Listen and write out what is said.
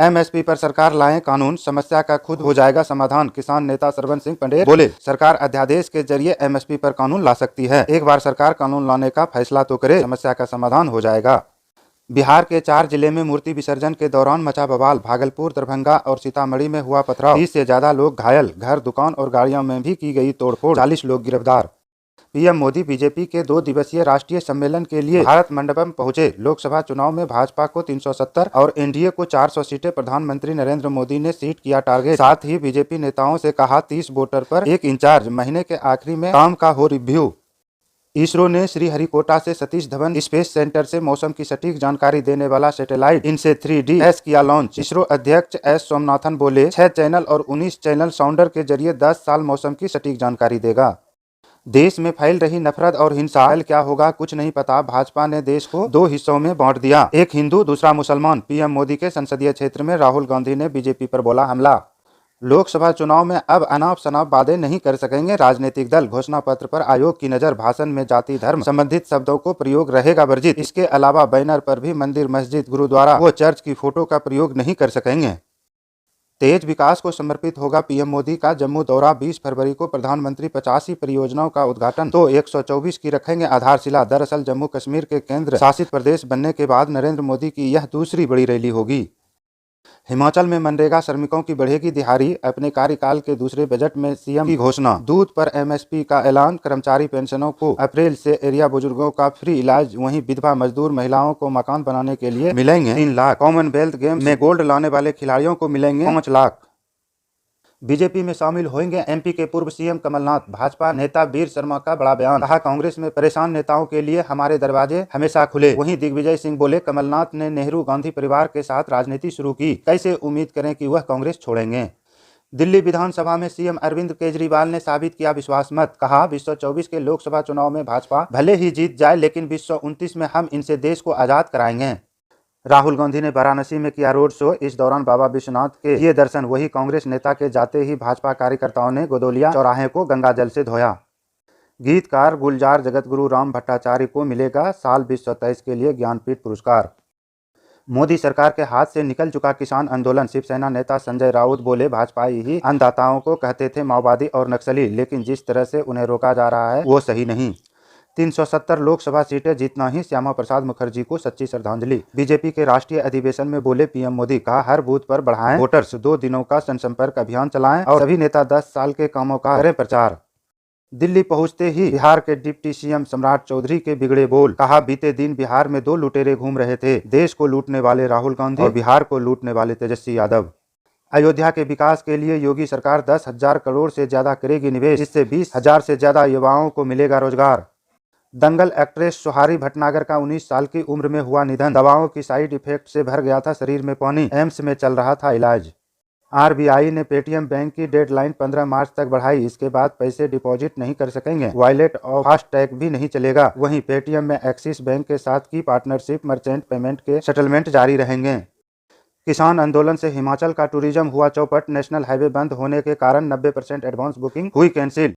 MSP पर सरकार लाए कानून, समस्या का खुद हो जाएगा समाधान। किसान नेता सरवन सिंह पंडेर बोले, सरकार अध्यादेश के जरिए एमएसपी पर कानून ला सकती है। एक बार सरकार कानून लाने का फैसला तो करे, समस्या का समाधान हो जाएगा। बिहार के 4 जिले में मूर्ति विसर्जन के दौरान मचा बवाल। भागलपुर, दरभंगा और सीतामढ़ी में हुआ पथराव। 30 से ज्यादा लोग घायल। घर, दुकान और गाड़ियों में भी की गई तोड़फोड़। 40 लोग गिरफ्तार। पीएम मोदी बीजेपी के 2 दिवसीय राष्ट्रीय सम्मेलन के लिए भारत मंडपम पहुंचे। लोकसभा चुनाव में भाजपा को 370 और एनडीए को 400 सीटें। प्रधानमंत्री नरेंद्र मोदी ने सीट किया टारगेट। साथ ही बीजेपी नेताओं से कहा 30 वोटर पर एक इंचार्ज। महीने के आखिरी में काम का हो रिव्यू। इसरो ने श्रीहरिकोटा से सतीश धवन स्पेस सेंटर से मौसम की सटीक जानकारी देने वाला सैटेलाइट इनसेट 3D किया लॉन्च। इसरो अध्यक्ष एस सोमनाथन बोले, 6 चैनल और 19 चैनल साउंडर के जरिए 10 साल मौसम की सटीक जानकारी देगा। देश में फैल रही नफरत और हिंसा, कल क्या होगा कुछ नहीं पता। भाजपा ने देश को 2 हिस्सों में बांट दिया, एक हिंदू दूसरा मुसलमान। पीएम मोदी के संसदीय क्षेत्र में राहुल गांधी ने बीजेपी पर बोला हमला। लोकसभा चुनाव में अब अनाप शनाप वादे नहीं कर सकेंगे राजनीतिक दल। घोषणा पत्र पर आयोग की नजर। भाषण में जाति धर्म संबंधित शब्दों को प्रयोग रहेगा वर्जित। इसके अलावा बैनर पर भी मंदिर, मस्जिद, गुरुद्वारा व चर्च की फोटो का प्रयोग नहीं कर सकेंगे। तेज विकास को समर्पित होगा पीएम मोदी का जम्मू दौरा। 20 फरवरी को प्रधानमंत्री 85 परियोजनाओं का उद्घाटन तो 124 की रखेंगे आधारशिला। दरअसल जम्मू कश्मीर के केंद्र शासित प्रदेश बनने के बाद नरेंद्र मोदी की यह दूसरी बड़ी रैली होगी। हिमाचल में मनरेगा श्रमिकों की बढ़ेगी दिहाड़ी। अपने कार्यकाल के दूसरे बजट में सीएम की घोषणा। दूध पर एमएसपी का ऐलान। कर्मचारी पेंशनों को अप्रैल से एरिया बुजुर्गों का फ्री इलाज। वहीं विधवा मजदूर महिलाओं को मकान बनाने के लिए मिलेंगे 3 लाख। कॉमनवेल्थ गेम्स में गोल्ड लाने वाले खिलाड़ियों को मिलेंगे 5 लाख। बीजेपी में शामिल होंगे एमपी के पूर्व सीएम कमलनाथ। भाजपा नेता वीर शर्मा का बड़ा बयान। कहा, कांग्रेस में परेशान नेताओं के लिए हमारे दरवाजे हमेशा खुले। वहीं दिग्विजय सिंह बोले, कमलनाथ ने नेहरू गांधी परिवार के साथ राजनीति शुरू की, कैसे उम्मीद करें कि वह कांग्रेस छोड़ेंगे। दिल्ली विधानसभा में सीएम अरविंद केजरीवाल ने साबित किया विश्वास मत। कहा, 2024 के लोकसभा चुनाव में भाजपा भले ही जीत जाए, लेकिन 2029 में हम इनसे देश को आजाद कराएंगे। राहुल गांधी ने वाराणसी में किया रोड शो। इस दौरान बाबा विश्वनाथ के ये दर्शन। वही कांग्रेस नेता के जाते ही भाजपा कार्यकर्ताओं ने गोदोलिया चौराहे को गंगा जल से धोया। गीतकार गुलजार जगतगुरु राम भट्टाचार्य को मिलेगा साल 2023 के लिए ज्ञानपीठ पुरस्कार। मोदी सरकार के हाथ से निकल चुका किसान आंदोलन। शिवसेना नेता संजय राउत बोले, भाजपाई ही अन्नदाताओं को कहते थे माओवादी और नक्सली, लेकिन जिस तरह से उन्हें रोका जा रहा है वो सही नहीं। 370 लोकसभा सीटें जीतना ही श्यामा प्रसाद मुखर्जी को सच्ची श्रद्धांजलि। बीजेपी के राष्ट्रीय अधिवेशन में बोले पीएम मोदी। कहा, हर बूथ पर बढ़ाएं वोटर्स। 2 दिनों का जनसंपर्क अभियान चलाएं और सभी नेता 10 साल के कामों का करें प्रचार। दिल्ली पहुंचते ही बिहार के डिप्टी सीएम सम्राट चौधरी के बिगड़े बोल। कहा, बीते दिन बिहार में 2 लुटेरे घूम रहे थे, देश को लूटने वाले राहुल गांधी और बिहार को लूटने वाले तेजस्वी यादव। अयोध्या के विकास के लिए योगी सरकार 10,000 करोड़ से ज्यादा करेगी निवेश। इससे 20,000 से ज्यादा युवाओं को मिलेगा रोजगार। दंगल एक्ट्रेस सोहारी भटनागर का 19 साल की उम्र में हुआ निधन। दवाओं की साइड इफेक्ट से भर गया था शरीर में पानी। एम्स में चल रहा था इलाज। आरबीआई ने पेटीएम बैंक की डेडलाइन 15 मार्च तक बढ़ाई। इसके बाद पैसे डिपॉजिट नहीं कर सकेंगे। वॉलेट और फास्टैग भी नहीं चलेगा। वहीं पेटीएम में एक्सिस बैंक के साथ की पार्टनरशिप मर्चेंट पेमेंट के सेटलमेंट जारी रहेंगे। किसान आंदोलन से हिमाचल का टूरिज्म हुआ चौपट। नेशनल हाईवे बंद होने के कारण 90% एडवांस बुकिंग हुई कैंसिल।